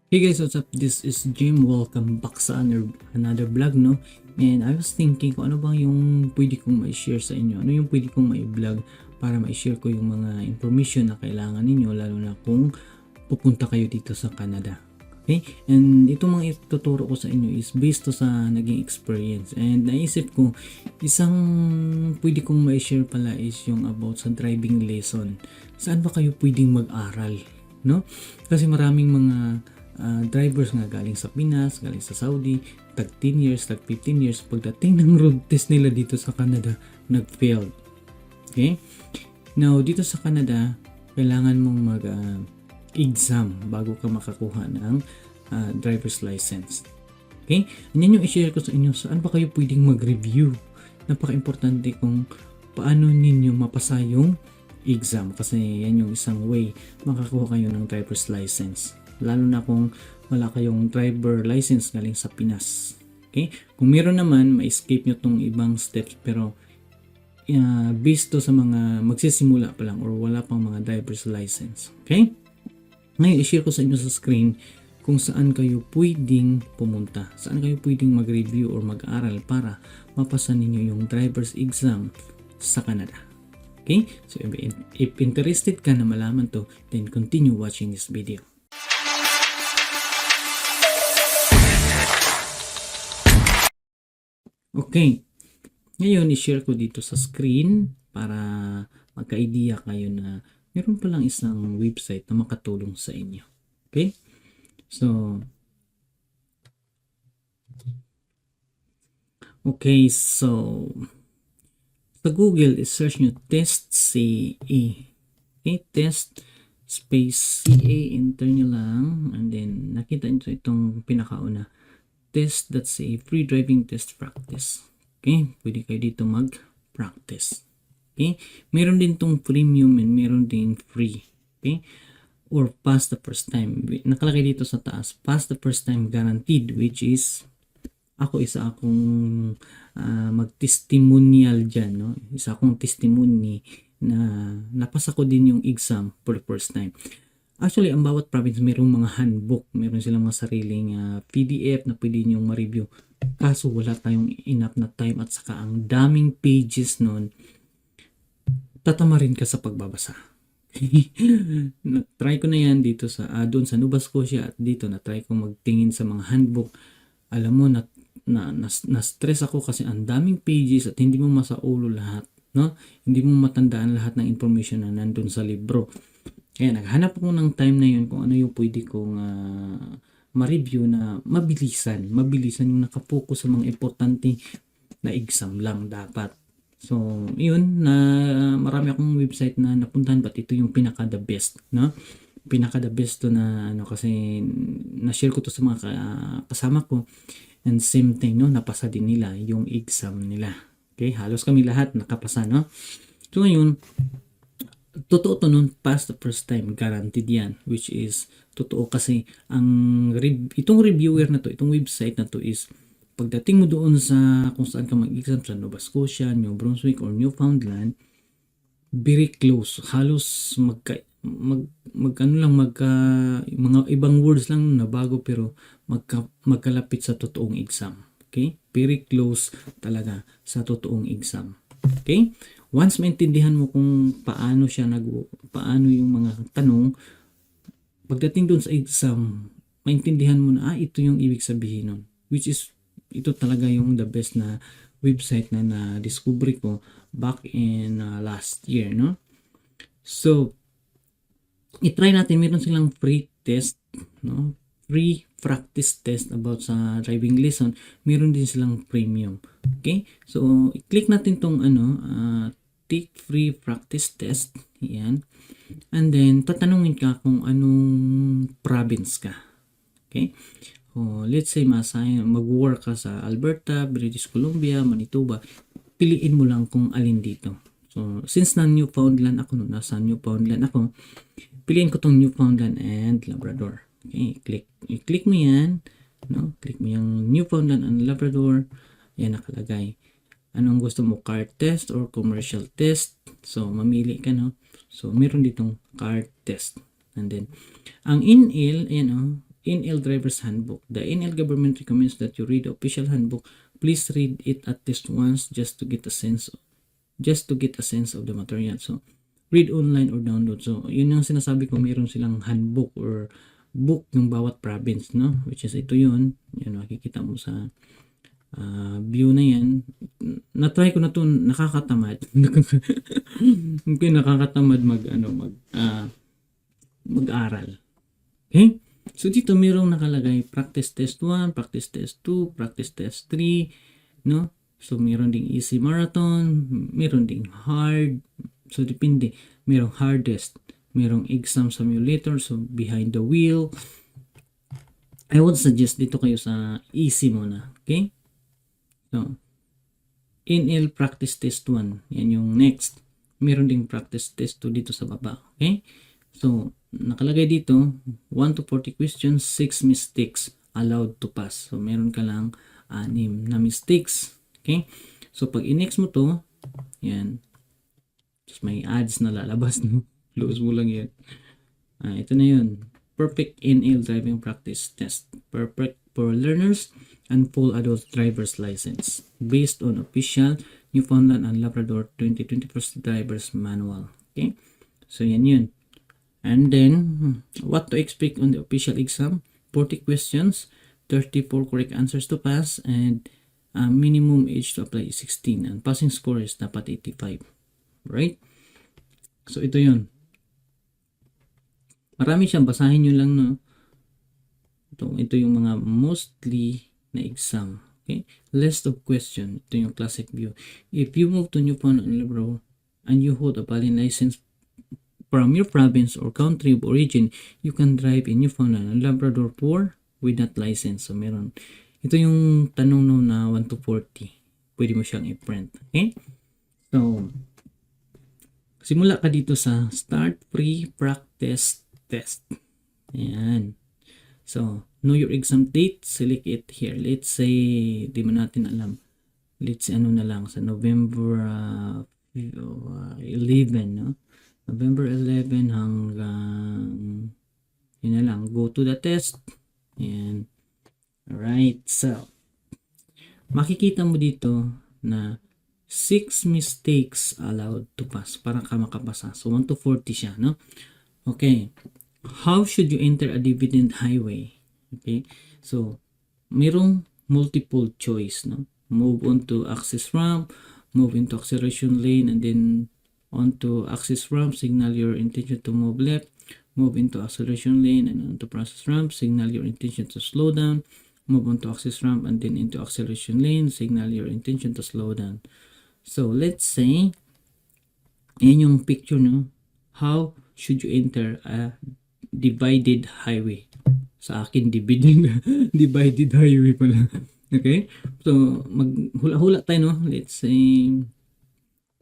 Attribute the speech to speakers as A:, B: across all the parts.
A: Hey guys, what's up? This is Jim. Welcome back sa another vlog, no? And I was thinking kung ano bang yung pwede kong ma-share sa inyo. Ano yung pwede kong ma-vlog para ma-share ko yung mga information na kailangan ninyo, lalo na kung pupunta kayo dito sa Canada. Okay? And itong mga ituturo ko sa inyo is based to sa naging experience. And naisip ko, isang pwede kong ma-share pala is yung about sa driving lesson. Saan ba kayo pwedeng mag-aral? No? Kasi maraming mga drivers nga galing sa Pinas, galing sa Saudi, tag 10 years, tag 15 years, pagdating ng road test nila dito sa Canada, nag-failed. Okay? Now, dito sa Canada, kailangan mong mag-exam bago ka makakuha ng driver's license. Okay? Yan yung i-share ko sa inyo. Saan ba kayo pwedeng mag-review? Napaka-importante kung paano ninyo mapasa yung exam kasi yan yung isang way makakuha kayo ng driver's license. Lalo na kung wala kayong driver license galing sa Pinas. Okay? Kung meron naman, ma-escape nyo tong ibang steps pero based to sa mga magsisimula pa lang or wala pang mga driver's license. Okay? Ngayon, i-share ko sa inyo sa screen kung saan kayo pwedeng pumunta. Saan kayo pwedeng mag-review or mag-aral para mapasa ninyo yung driver's exam sa Canada. Okay? So, if interested ka na malaman to, then continue watching this video. Okay. Ngayon, i-share ko dito sa screen para magka-idea kayo na meron palang isang website na makatulong sa inyo. Okay? So, sa Google, i-search nyo test CA. Okay? Test space CA, enter nyo lang. And then, nakita nyo itong pinakauna. Test.ca, free driving test practice. Okay, pwede kayo dito mag-practice. Okay, meron din tong premium and meron din free. Okay, or pass the first time. Nakalagay dito sa taas, pass the first time guaranteed, which is isa akong mag-testimonial dyan, no? Isa akong testimony na napasa ko din yung exam for the first time. Actually, ang bawat province mayroong mga handbook, meron silang mga sariling PDF na pwede nyo ma-review. Kaso wala tayong enough na time at saka ang daming pages nun, tatama rin ka sa pagbabasa. Na-try ko na yan dito sa doon sa Nova Scotia at dito na-try ko magtingin sa mga handbook. Alam mo na-stress ako kasi ang daming pages at hindi mo masaulo lahat, no? Hindi mo matandaan lahat ng information na nandun sa libro. Kaya naghanap ako ng time na yun kung ano yung pwede kong ma-review na mabilisan yung nakapokus sa mga importante na exam lang dapat. So, yun na marami akong website na napuntahan but ito yung pinaka the best, no? Pinaka the best to na kasi na-share ko to sa mga kasama ko and same thing, no? Napasa din nila yung exam nila. Okay, halos kami lahat nakapasa, no? So, ngayon, totoo to nun, pass the first time, guaranteed yan, which is totoo kasi itong reviewer na to, itong website na to is pagdating mo doon sa kung saan ka mag-exam sa Nova Scotia, New Brunswick or Newfoundland, very close, halos mga ibang words lang na bago pero magkalapit sa totoong exam. Okay? Very close talaga sa totoong exam. Okay? Once maintindihan mo kung paano yung mga tanong, pagdating doon sa exam, maintindihan mo na, ito yung ibig sabihin nun. Which is, ito talaga yung the best na website na na-discover ko back in last year, no? So, i-try natin, meron silang free test, no? Free practice test about sa driving lesson. Meron din silang premium. Okay? So, i-click natin tong take free practice test. Yan. And then, tatanungin ka kung anong province ka. Okay? So, let's say, mag-work ka sa Alberta, British Columbia, Manitoba. Piliin mo lang kung alin dito. So, since nasa Newfoundland ako, piliin ko tong Newfoundland and Labrador. Okay, i-click mo yan, no? Click mo yung Newfoundland and Labrador. Yan nakalagay. Anong gusto mo, car test or commercial test? So, mamili ka, no? So, meron ditong car test. And then, ang in-ill, ayan, NL Driver's Handbook. The NL government recommends that you read the official handbook. Please read it at least once just to get a sense of the material. So, read online or download. So, yun yung sinasabi ko, meron silang handbook or book ng bawat province, no? Which is ito yun. Yan, makikita mo sa view na yan. Na-try ko na to, nakakatamad. Okay, nakakatamad mag-aral. Okay? So, dito merong nakalagay practice test 1, practice test 2, practice test 3, no? So, meron ding easy marathon, meron ding hard. So, depende. Merong hardest, merong exam simulator, so behind the wheel. I would suggest dito kayo sa easy muna. Okay? So, NL practice test 1. Yan yung next. Meron ding practice test 2 dito sa baba. Okay? So, nakalagay dito, 1 to 40 questions, 6 mistakes allowed to pass. So, meron ka lang 6 na mistakes. Okay? So, pag in-next mo to, yan. Tapos may ads na lalabas, no? Close mo lang yan. Ito na yun. Perfect NL driving practice test. Perfect for learners and full adult driver's license. Based on official Newfoundland and Labrador 2024 driver's manual. Okay? So, yan yun. And then, what to expect on the official exam? 40 questions, 34 correct answers to pass, and minimum age to apply is 16. And passing score is dapat 85. Right? So, ito yun. Marami siyang, basahin nyo lang, no? Ito yung mga mostly na exam. Okay? List of question. Ito yung classic view. If you move to Newfoundland and Labrador and you hold a valid license from your province or country of origin, you can drive in Newfoundland and Labrador with that license. So, meron. Ito yung tanong no na 1 to 40. Pwede mo siyang i-print. Okay? So, simula ka dito sa start pre-practice test. Ayan. So, know your exam date. Select it here. Let's say, di mo natin alam. Let's say, ano na lang, sa November 11, no? November 11 hanggang, yun na lang, go to the test. Ayan. Alright, so, makikita mo dito na 6 mistakes allowed to pass para ka makapasa. So, 1 to 40 siya, no? Okay. How should you enter a dividend highway? Okay. So, mayroong multiple choice, no? Move on to access ramp, move into acceleration lane, and then onto access ramp, signal your intention to move left, move into acceleration lane, and onto process ramp, signal your intention to slow down, move on to access ramp, and then into acceleration lane, signal your intention to slow down. So, let's say, yan yung picture, no? How should you enter a divided highway? Sa akin, divided highway pala. Okay? So, maghula-hula tayo, no? Let's say,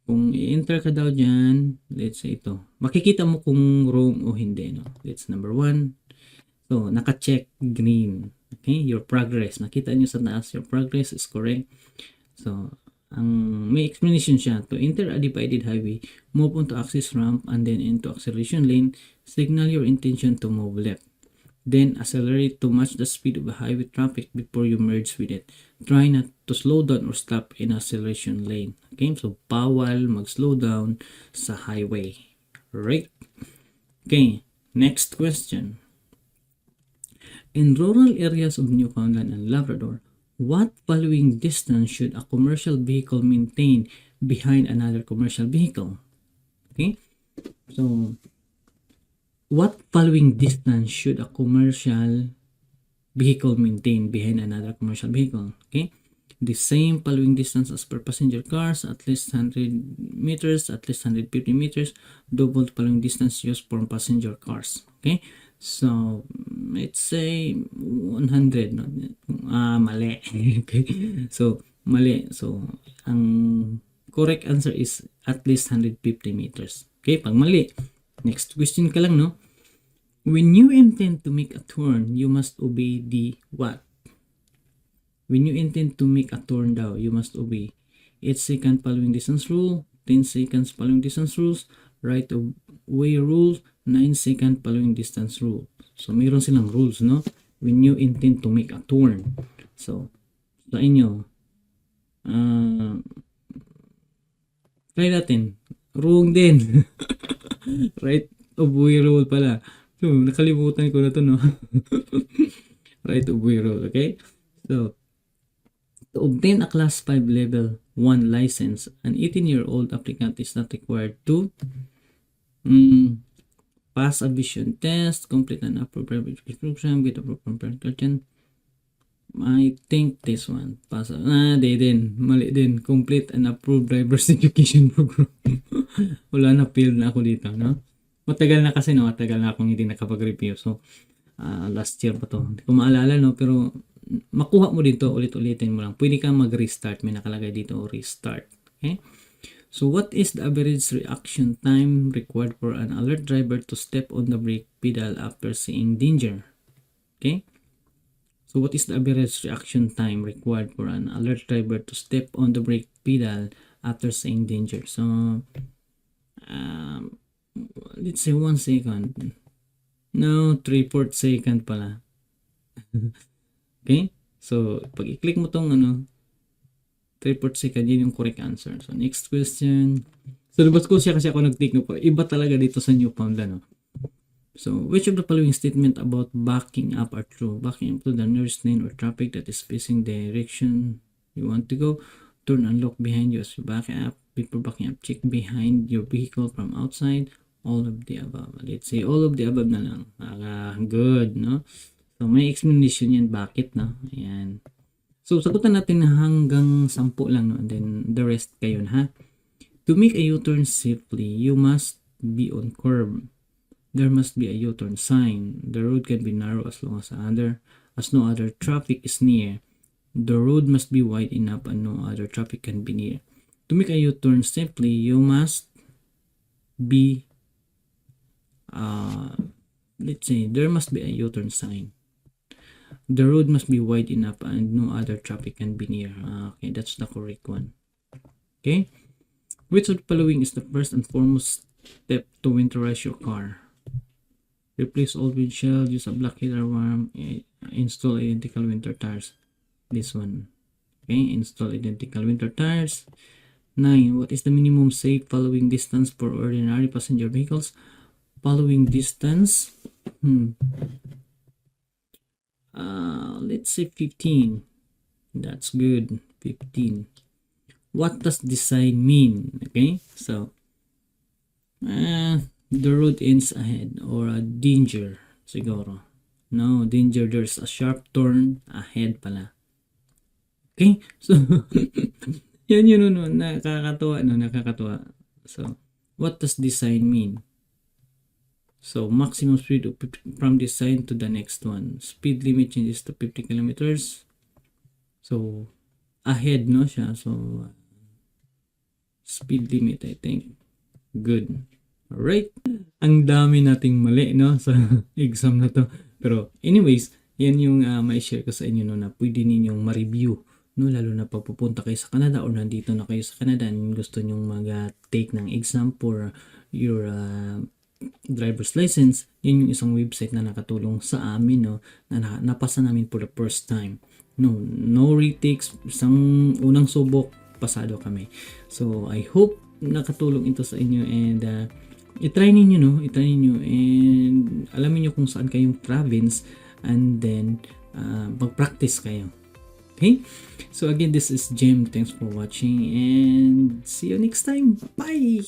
A: kung i-enter ka daw dyan, let's say ito. Makikita mo kung wrong o hindi, no? Let's number 1. So, naka-check green. Okay? Your progress. Nakita nyo sa taas, your progress is correct. So, may explanation siya. To enter a divided highway, move on to access ramp and then into acceleration lane, signal your intention to move left. Then accelerate to match the speed of the highway traffic before you merge with it. Try not to slow down or stop in acceleration lane. Okay, so bawal mag-slow down sa highway. Right? Okay, next question. In rural areas of Newfoundland and Labrador, what following distance should a commercial vehicle maintain behind another commercial vehicle? Okay, so what following distance should a commercial vehicle maintain behind another commercial vehicle? Okay, the same following distance as per passenger cars, at least 100 meters, at least 150 meters, double following distance used for passenger cars. Okay, so let's say 100, no? Mali. Okay, so mali. So ang correct answer is at least 150 meters. Okay, pag mali, next question ka lang, no? When you intend to make a turn, you must obey the what? When you intend to make a turn daw, you must obey 8 second following distance rule, 10 seconds following distance rules, right of way rule, 9 second following distance rule. So, mayroon silang rules, no? when you intend to make a turn. So, sa inyo, try natin. Wrong din. Right of way rule pala. So, nakalimutan ko na to, no? Right of way rule, okay? So, to obtain a Class 5 Level 1 license, an 18-year-old applicant is not required to pass a vision test, complete an approved driver's prescription, get a proper curtain. I think this one. Pass. Di din. Mali din. Complete an approved driver's education program. Wala na, failed na ako dito, no? Matagal na kasi, no? Matagal na akong hindi nakapag-review. So, last year pa to. Hindi ko maalala, no? Pero, makuha mo dito, ulit-ulitin mo lang. Pwede kang mag-restart. May nakalagay dito, restart. Okay? So, what is the average reaction time required for an alert driver to step on the brake pedal after seeing danger? Okay? So, what is the average reaction time required for an alert driver to step on the brake pedal after seeing danger? So, let's say 1 second. No, 3/4 second pala. Okay? So, pag i-click mo tong 3/4 second, yun yung correct answer. So, next question. So, labas ko siya kasi ako nag-take no. Iba talaga dito sa Newfoundland, no? So, which of the following statement about backing up are true? Backing up to the nearest lane or traffic that is facing the direction you want to go. Turn and look behind you as you back up. Before backing up, check behind your vehicle from outside. All of the above. Let's say all of the above na lang. Good, no? So, may explanation yan. Bakit, no? Ayan. So, sagutan natin na hanggang 10 lang, no? And then, the rest kayo, ha? To make a U-turn safely, you must be on curb. There must be a U-turn sign. The road can be narrow as long as no other traffic is near. The road must be wide enough and no other traffic can be near. To make a U-turn safely, you must be let's say there must be a U-turn sign. The road must be wide enough and no other traffic can be near. Okay, that's the correct one. Okay, which of the following is the first and foremost step to winterize your car? Replace old windshield, use a black heater worm, install identical winter tires. This one. Okay, install identical winter tires. 9. What is the minimum safe following distance for ordinary passenger vehicles? Following distance, let's say 15. That's good. 15. What does this sign mean? Okay, so the road ends ahead, or a danger siguro. No, danger, there's a sharp turn ahead pala. Okay, so yan yun, no, nakakatuwa. So, what does this sign mean? So, maximum speed from this sign to the next one. Speed limit changes to 50 kilometers. So, ahead, no, siya. So, speed limit, I think. Good. Alright. Ang dami nating mali, no, sa exam na to. Pero, anyways, yan yung ma-share ko sa inyo, no, na pwede ninyong ma-review, no, lalo na pag pupunta kayo sa Canada or nandito na kayo sa Canada and gusto nyong mag-take ng exam for your driver's license. Yan yung isang website na nakatulong sa amin, no, na napasa namin for the first time. No retakes, isang unang subok, pasado kami. So, I hope nakatulong ito sa inyo, and i-try ninyo, no? I-try ninyo and alamin nyo kung saan kayong province, and then mag-practice kayo. Okay? So again, this is Jim. Thanks for watching and see you next time. Bye!